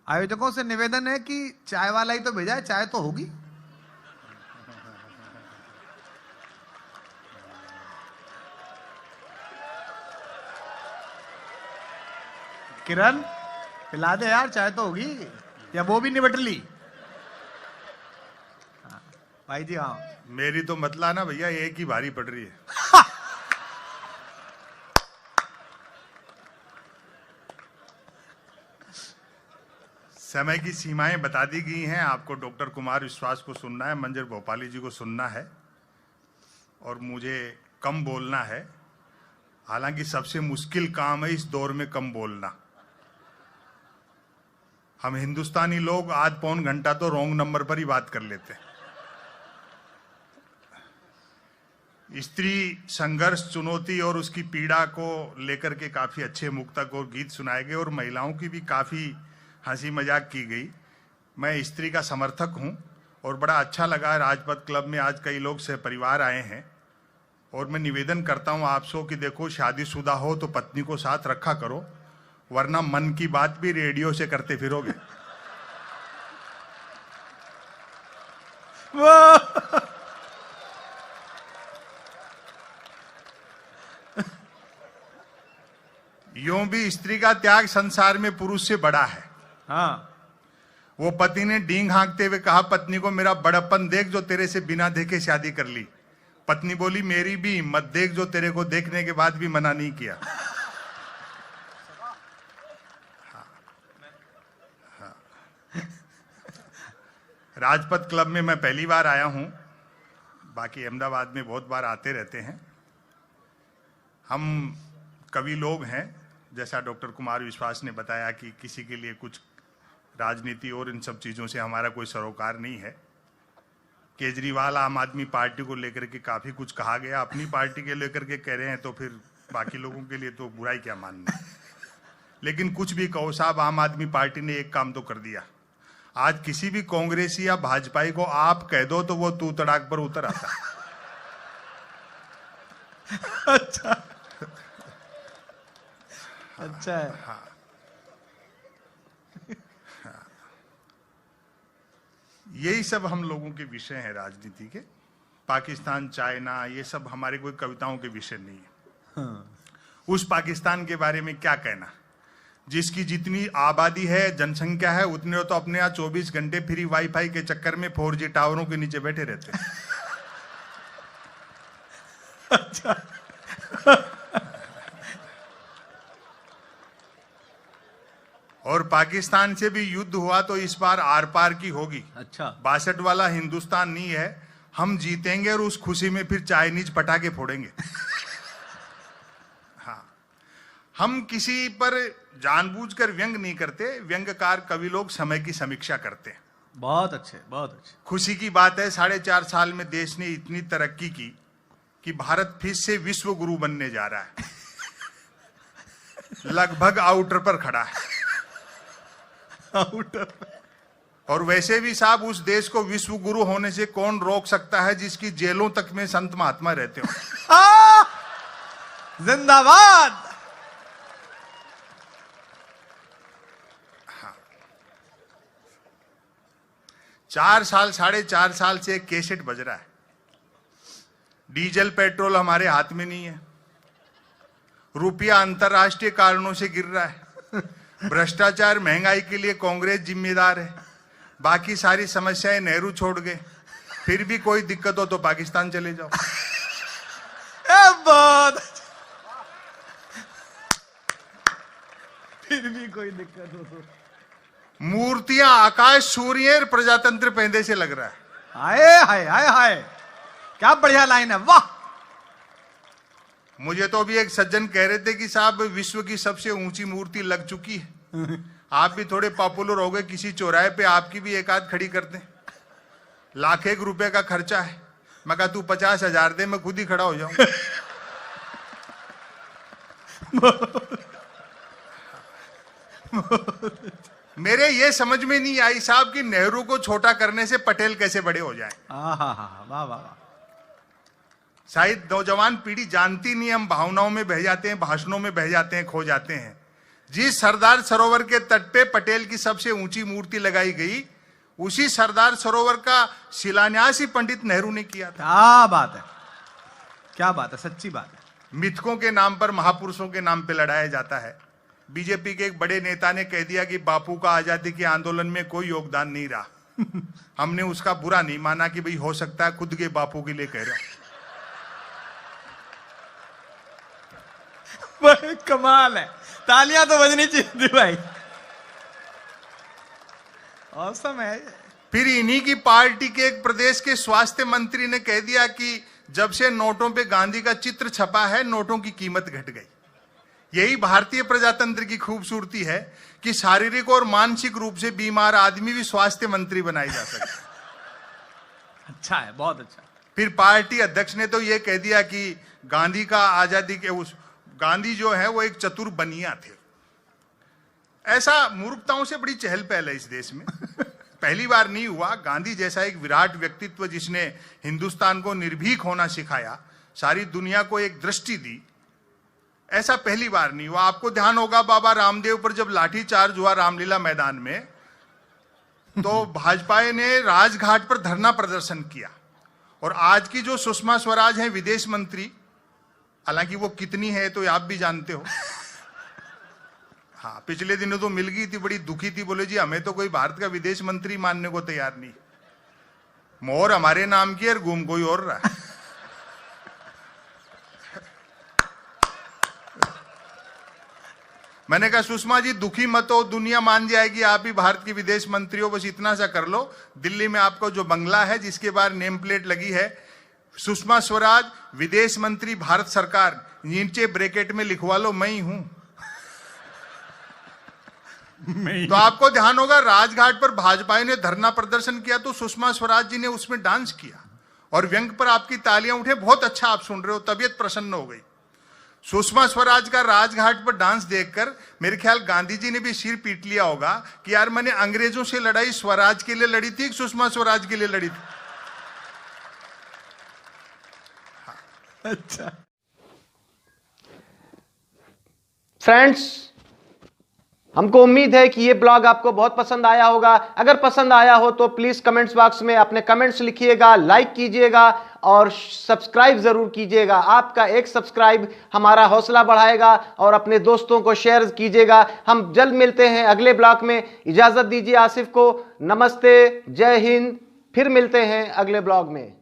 आयोजकों से निवेदन है कि चाय वाला ही तो भेजा है, चाय तो होगी। किरण पिला दे यार, चाय तो होगी, या वो भी निबट ली? भाई जी हाँ, मेरी तो मतला ना भैया एक ही भारी पड़ रही है। समय की सीमाएं बता दी गई हैं। आपको डॉक्टर कुमार विश्वास को सुनना है, मंजर भोपाली जी को सुनना है, और मुझे कम बोलना है। हालांकि सबसे मुश्किल काम है इस दौर में कम बोलना। हम हिंदुस्तानी लोग आध पौन घंटा तो रॉन्ग नंबर पर ही बात कर लेते हैं। स्त्री संघर्ष, चुनौती और उसकी पीड़ा को लेकर के काफी अच्छे मुक्तक और गीत सुनाए गए, और महिलाओं की भी काफी हंसी मजाक की गई। मैं स्त्री का समर्थक हूं और बड़ा अच्छा लगा राजपथ क्लब में आज कई लोग से परिवार आए हैं। और मैं निवेदन करता हूं आपसे कि देखो, शादीशुदा हो तो पत्नी को साथ रखा करो, वरना मन की बात भी रेडियो से करते फिरोगे। यूं भी स्त्री का त्याग संसार में पुरुष से बड़ा है। हाँ, वो पति ने डींग हाँकते हुए कहा पत्नी को, मेरा बड़प्पन देख जो तेरे से बिना देखे शादी कर ली। पत्नी बोली, मेरी भी हिम्मत देख जो तेरे को देखने के बाद भी मना नहीं किया। राजपथ क्लब में मैं पहली बार आया हूं, बाकी अहमदाबाद में बहुत बार आते रहते हैं। हम कवि लोग हैं, जैसा डॉक्टर कुमार विश्वास ने बताया कि किसी के लिए कुछ राजनीति और इन सब चीज़ों से हमारा कोई सरोकार नहीं है। केजरीवाल आम आदमी पार्टी को लेकर के काफ़ी कुछ कहा गया, अपनी पार्टी के लेकर के कह रहे हैं तो फिर बाकी लोगों के लिए तो बुराई क्या मानना। लेकिन कुछ भी कहो साहब, आम आदमी पार्टी ने एक काम तो कर दिया। आज किसी भी कांग्रेसी या भाजपाई को आप कह दो तो वो तू तड़ाक पर उतर आता है। अच्छा अच्छा है। हाँ। यही सब हम लोगों के विषय हैं राजनीति के। पाकिस्तान, चाइना, ये सब हमारे कोई कविताओं के विषय नहीं है। हाँ। उस पाकिस्तान के बारे में क्या कहना, जिसकी जितनी आबादी है, जनसंख्या है, उतने तो अपने यहाँ 24 घंटे फ्री वाईफाई के चक्कर में 4G टावरों के नीचे बैठे रहते हैं। अच्छा और पाकिस्तान से भी युद्ध हुआ तो इस बार आर पार की होगी। अच्छा, 62 वाला हिंदुस्तान नहीं है। हम जीतेंगे और उस खुशी में फिर चाइनीज पटाखे फोड़ेंगे। हाँ, हम किसी पर जानबूझकर व्यंग नहीं करते। व्यंग्यकार कवि लोग समय की समीक्षा करते हैं। बहुत अच्छे, बहुत अच्छे। खुशी की बात है 4.5 साल में देश ने इतनी तरक्की की कि भारत फिर से विश्व गुरु बनने जा रहा है। लगभग आउटर पर खड़ा है। आउटर। और वैसे भी साहब, उस देश को विश्व गुरु होने से कौन रोक सकता है जिसकी जेलों तक में संत महात्मा रहते हो। जिंदाबाद। हाँ। 4 साल, 4.5 साल से एक कैसेट बज रहा है। डीजल पेट्रोल हमारे हाथ में नहीं है। रुपया अंतरराष्ट्रीय कारणों से गिर रहा है। भ्रष्टाचार, महंगाई के लिए कांग्रेस जिम्मेदार है। बाकी सारी समस्याएं नेहरू छोड़ गए। फिर भी कोई दिक्कत हो तो पाकिस्तान चले जाओ। बहुत। फिर भी कोई दिक्कत हो तो मूर्तियां आकाश, सूर्य, प्रजातंत्र पहले से लग रहा है। हाय हाय हाय हाय, क्या बढ़िया लाइन है, वाह। मुझे तो अभी एक सज्जन कह रहे थे कि साहब विश्व की सबसे ऊंची मूर्ति लग चुकी है, आप भी थोड़े पॉपुलर हो गए, किसी चौराहे पे आपकी भी एक आध खड़ी कर दें। ₹1,00,000 का खर्चा है। मैं कहा तू 50,000 दे, मैं खुद ही खड़ा हो जाऊं। मेरे ये समझ में नहीं आई साहब कि नेहरू को छोटा करने से पटेल कैसे बड़े हो जाएं। वाह वाह वाह। शायद नौजवान पीढ़ी जानती नहीं, हम भावनाओं में बह जाते हैं, भाषणों में बह जाते हैं, खो जाते हैं। जिस सरदार सरोवर के तट पे पटेल की सबसे ऊंची मूर्ति लगाई गई, उसी सरदार सरोवर का शिलान्यास ही पंडित नेहरू ने किया था। क्या बात है, क्या बात है, सच्ची बात है। मिथकों के नाम पर, महापुरुषों के नाम पे लड़ाया जाता है। बीजेपी के एक बड़े नेता ने कह दिया कि बापू का आजादी के आंदोलन में कोई योगदान नहीं रहा। हमने उसका बुरा नहीं माना कि भाई हो सकता है खुद के बापू के लिए कह रहा। कमाल है, तालियां तो बजनी चाहिए भाई, औसम है। फिर इन्हीं की पार्टी के एक प्रदेश के स्वास्थ्य मंत्री ने कह दिया कि जब से नोटों पे गांधी का चित्र छपा है, नोटों की कीमत घट गई। यही भारतीय प्रजातंत्र की खूबसूरती है कि शारीरिक और मानसिक रूप से बीमार आदमी भी स्वास्थ्य मंत्री बनाई जा सकता है। अच्छा है, बहुत अच्छा। फिर पार्टी अध्यक्ष ने तो यह कह दिया कि गांधी का आजादी के उस गांधी जो है वो एक चतुर बनिया थे। ऐसा मूर्खताओं से बड़ी चहल पहल है इस देश में। पहली बार नहीं हुआ। गांधी जैसा एक विराट व्यक्तित्व जिसने हिंदुस्तान को निर्भीक होना सिखाया, सारी दुनिया को एक दृष्टि दी, ऐसा पहली बार नहीं हुआ। आपको ध्यान होगा बाबा रामदेव पर जब लाठीचार्ज हुआ रामलीला मैदान में, तो भाजपा ने राजघाट पर धरना प्रदर्शन किया। और आज की जो सुषमा स्वराज हैं विदेश मंत्री, हालांकि वो कितनी है तो आप भी जानते हो। हाँ, पिछले दिनों तो मिल गई थी, बड़ी दुखी थी, बोले जी हमें तो कोई भारत का विदेश मंत्री मानने को तैयार नहीं, मोहर हमारे नाम की और घूम कोई और रहा है। मैंने कहा सुषमा जी दुखी मत हो, दुनिया मान जाएगी आप ही भारत की विदेश मंत्री हो, बस इतना सा कर लो। दिल्ली में आपको जो बंगला है जिसके बाहर नेम प्लेट लगी है सुषमा स्वराज विदेश मंत्री भारत सरकार, नीचे ब्रैकेट में लिखवा लो मैं ही हूं। तो आपको ध्यान होगा राजघाट पर भाजपा ने धरना प्रदर्शन किया तो सुषमा स्वराज जी ने उसमें डांस किया और व्यंग पर आपकी तालियां उठे। बहुत अच्छा आप सुन रहे हो, तबीयत प्रसन्न हो गई। सुषमा स्वराज का राजघाट पर डांस देखकर मेरे ख्याल गांधी जी ने भी सिर पीट लिया होगा कि यार मैंने अंग्रेजों से लड़ाई स्वराज के लिए लड़ी थी, सुषमा स्वराज के लिए लड़ी थी। अच्छा फ्रेंड्स, हमको उम्मीद है कि ये ब्लॉग आपको बहुत पसंद आया होगा। अगर पसंद आया हो तो प्लीज कमेंट्स बॉक्स में अपने कमेंट्स लिखिएगा, लाइक कीजिएगा और सब्सक्राइब जरूर कीजिएगा। आपका एक सब्सक्राइब हमारा हौसला बढ़ाएगा और अपने दोस्तों को शेयर कीजिएगा। हम जल्द मिलते हैं अगले ब्लॉग में। इजाजत दीजिए आसिफ को। नमस्ते, जय हिंद। फिर मिलते हैं अगले ब्लॉग में।